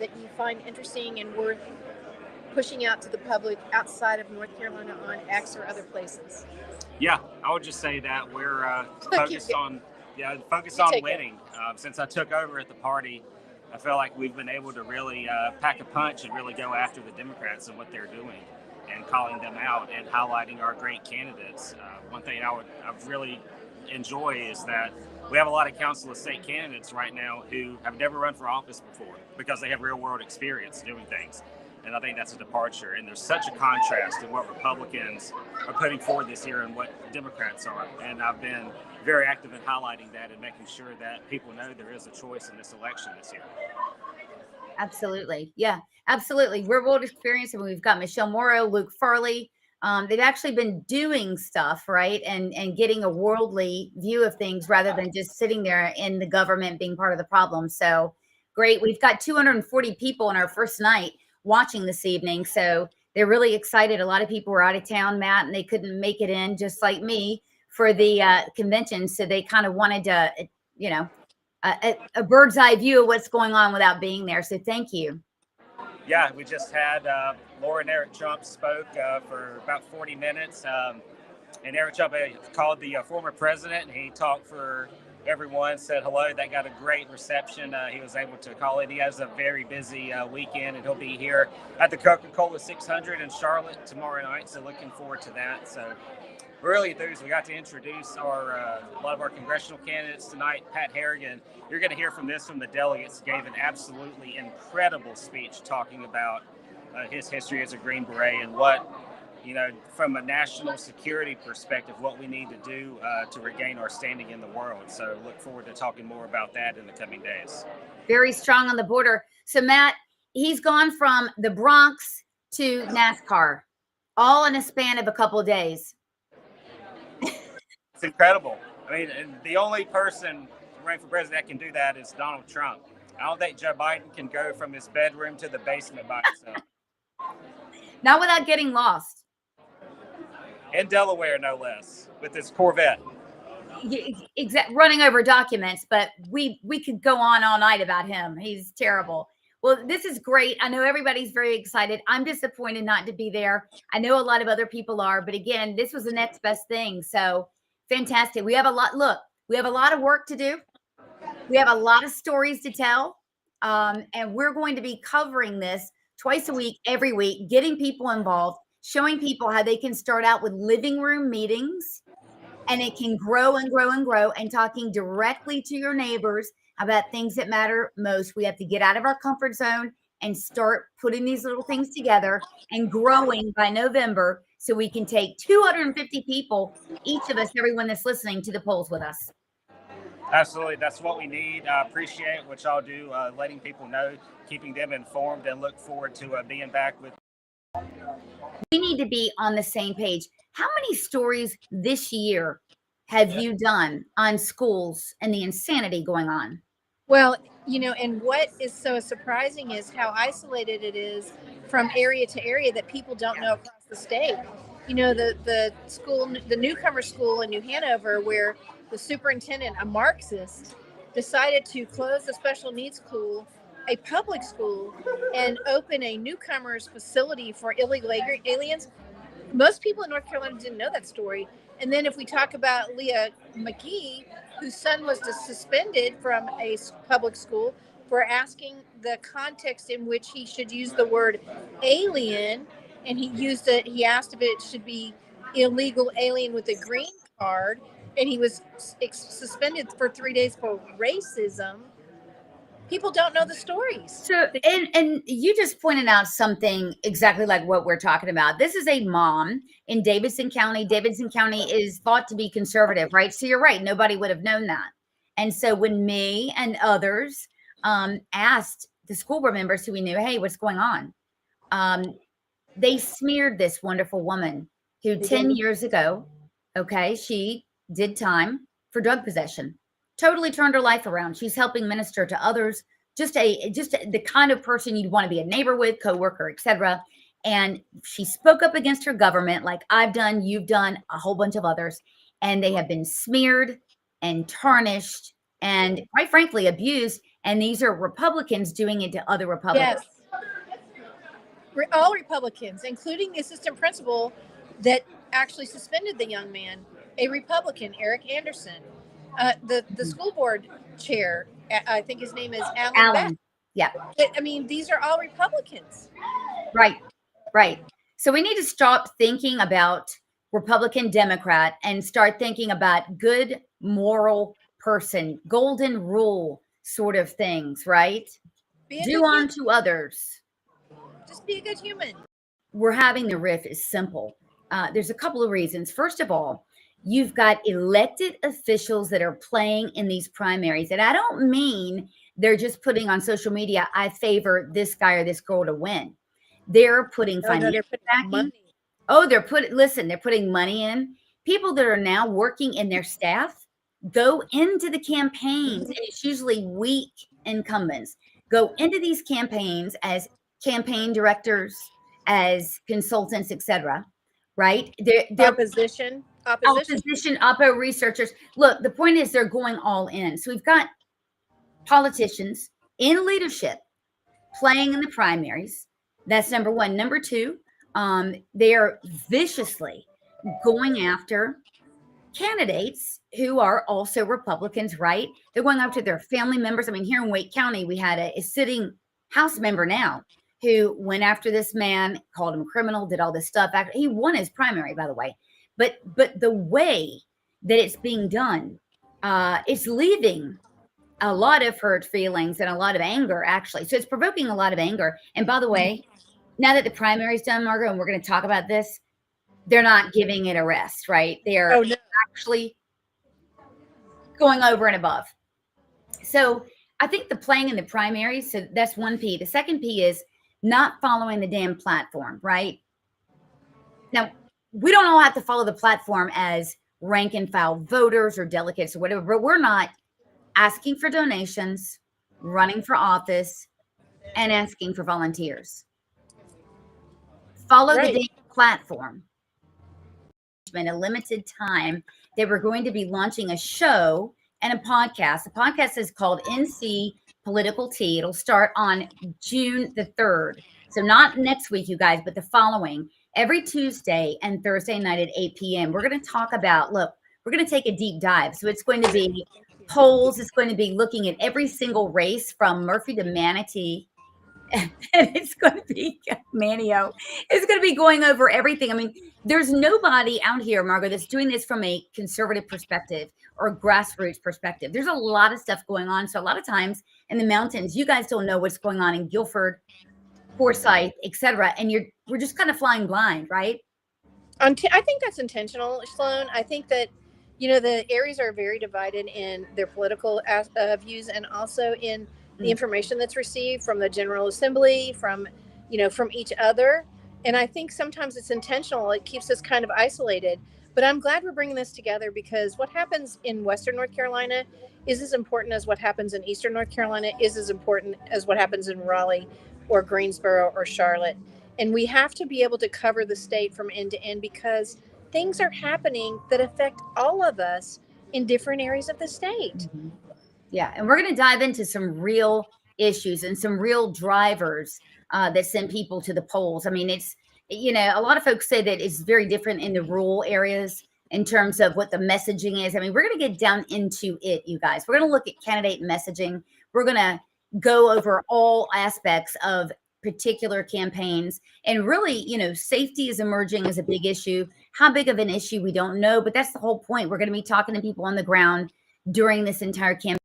that you find interesting and worth pushing out to the public outside of North Carolina on X or other places? Yeah, I would just say that we're focused on winning. Since I took over at the party, I feel like we've been able to really pack a punch and really go after the Democrats and what they're doing, and calling them out and highlighting our great candidates. One thing I really enjoy is that we have a lot of council of state candidates right now who have never run for office before because they have real world experience doing things. And I think that's a departure. And there's such a contrast in what Republicans are putting forward this year and what Democrats are. And I've been very active in highlighting that and making sure that people know there is a choice in this election this year. Absolutely. Yeah, absolutely. Real world experience. And we've got Michelle Morrow, Luke Farley. They've actually been doing stuff, right? And getting a worldly view of things rather than just sitting there in the government being part of the problem. So great. We've got 240 people on our first night watching this evening. So they're really excited. A lot of people were out of town, Matt, and they couldn't make it in, just like me, for the convention. So they kind of wanted to, a bird's eye view of what's going on without being there. So thank you. Yeah, we just had Laura and Eric Trump spoke for about 40 minutes. And Eric Trump called the former president, and he talked for everyone, said hello. That got a great reception. He was able to call it. He has a very busy weekend, and he'll be here at the Coca-Cola 600 in Charlotte tomorrow night. So looking forward to that. So we're really enthused. We got to introduce a lot of our congressional candidates tonight. Pat Harrigan, you're going to hear from the delegates, gave an absolutely incredible speech talking about his history as a Green Beret and what, from a national security perspective, what we need to do to regain our standing in the world. So look forward to talking more about that in the coming days. Very strong on the border. So Matt, he's gone from the Bronx to NASCAR, all in a span of a couple of days. It's incredible. I mean, and the only person running for president that can do that is Donald Trump. I don't think Joe Biden can go from his bedroom to the basement by himself. Not without getting lost. In Delaware, no less, with his Corvette. Running over documents, but we could go on all night about him. He's terrible. Well, this is great. I know everybody's very excited. I'm disappointed not to be there. I know a lot of other people are, but again, this was the next best thing. So fantastic. We have a lot of work to do. We have a lot of stories to tell. And we're going to be covering this twice a week, every week, getting people involved, showing people how they can start out with living room meetings, and it can grow and grow and grow, and talking directly to your neighbors about things that matter most. We have to get out of our comfort zone and start putting these little things together and growing by November so we can take 250 people, each of us, everyone that's listening, to the polls with us. Absolutely. That's what we need. I appreciate what y'all do, letting people know, keeping them informed, and look forward to being back with. We need to be on the same page. How many stories this year have you done on schools and the insanity going on? Well, and what is so surprising is how isolated it is from area to area that people don't know across the state. The school, the newcomer school in New Hanover, where the superintendent, a Marxist, decided to close the special needs school, a public school, and open a newcomers facility for illegal aliens. Most people in North Carolina didn't know that story. And then if we talk about Leah McGee, whose son was suspended from a public school for asking the context in which he should use the word alien, and he asked if it should be illegal alien with a green card, and he was suspended for 3 days for racism. People don't know the stories. So, and you just pointed out something exactly like what we're talking about. This is a mom in Davidson County. Davidson County is thought to be conservative, right? So you're right. Nobody would have known that. And so when me and others asked the school board members who we knew, hey, what's going on? They smeared this wonderful woman who 10 years ago, she did time for drug possession. Totally turned her life around. She's helping minister to others, just the kind of person you'd want to be a neighbor with, coworker, etc. And she spoke up against her government, like I've done, you've done, a whole bunch of others, and they have been smeared and tarnished and, quite frankly, abused. And these are Republicans doing it to other Republicans. Yes. All Republicans, including the assistant principal that actually suspended the young man, a Republican, Eric Anderson. The school board chair, I think his name is Alan Beck. Yeah. I mean, these are all Republicans. Right. Right. So we need to stop thinking about Republican, Democrat, and start thinking about good, moral person, golden rule sort of things, right? Do unto others. Just be a good human. We're having the riff is simple. There's a couple of reasons. First of all, you've got elected officials that are playing in these primaries. And I don't mean they're just putting on social media, I favor this guy or this girl to win. They're putting financial backing. Oh, they're putting money in. People that are now working in their staff go into the campaigns, and it's usually weak incumbents, go into these campaigns as campaign directors, as consultants, etc. Right? They're opposition, oppo researchers. Look, the point is they're going all in. So we've got politicians in leadership playing in the primaries. That's number one. Number two, they are viciously going after candidates who are also Republicans, right? They're going after their family members. I mean, here in Wake County, we had a sitting House member now who went after this man, called him a criminal, did all this stuff. He won his primary, by the way. But the way that it's being done, it's leaving a lot of hurt feelings and a lot of anger, actually. So it's provoking a lot of anger. And by the way, now that the primary is done, Margo, and we're going to talk about this, they're not giving it a rest, right? They're actually going over and above. So I think the playing in the primaries, so that's one P. The second P is not following the damn platform, right? Now, we don't all have to follow the platform as rank and file voters or delegates or whatever, but we're not asking for donations, running for office, and asking for volunteers. Follow the damn platform. In a limited time, they were going to be launching a show and a podcast. The podcast is called NC Political Tea. It'll start on June the 3rd. So not next week, you guys, but the following. Every Tuesday and Thursday night at 8 p.m. We're going to talk about, look, we're going to take a deep dive. So it's going to be polls. It's going to be looking at every single race from Murphy to Manatee. And it's going to be Manio. It's going to be going over everything. I mean, there's nobody out here, Margo, that's doing this from a conservative perspective or grassroots perspective. There's a lot of stuff going on. So a lot of times in the mountains, you guys don't know what's going on in Guilford, Forsyth, etc. And we're just kind of flying blind, right? I think that's intentional, Sloan. I think that, the areas are very divided in their political views and also in the information that's received from the General Assembly, from each other. And I think sometimes it's intentional. It keeps us kind of isolated. But I'm glad we're bringing this together because what happens in Western North Carolina is as important as what happens in Eastern North Carolina, is as important as what happens in Raleigh or Greensboro or Charlotte. And we have to be able to cover the state from end to end because things are happening that affect all of us in different areas of the state. Mm-hmm. Yeah, and we're going to dive into some real issues and some real drivers that send people to the polls. I mean, it's, a lot of folks say that it's very different in the rural areas in terms of what the messaging is. I mean, we're going to get down into it, you guys. We're going to look at candidate messaging. We're going to go over all aspects of particular campaigns. And really, safety is emerging as a big issue. How big of an issue, we don't know. But that's the whole point. We're going to be talking to people on the ground during this entire campaign.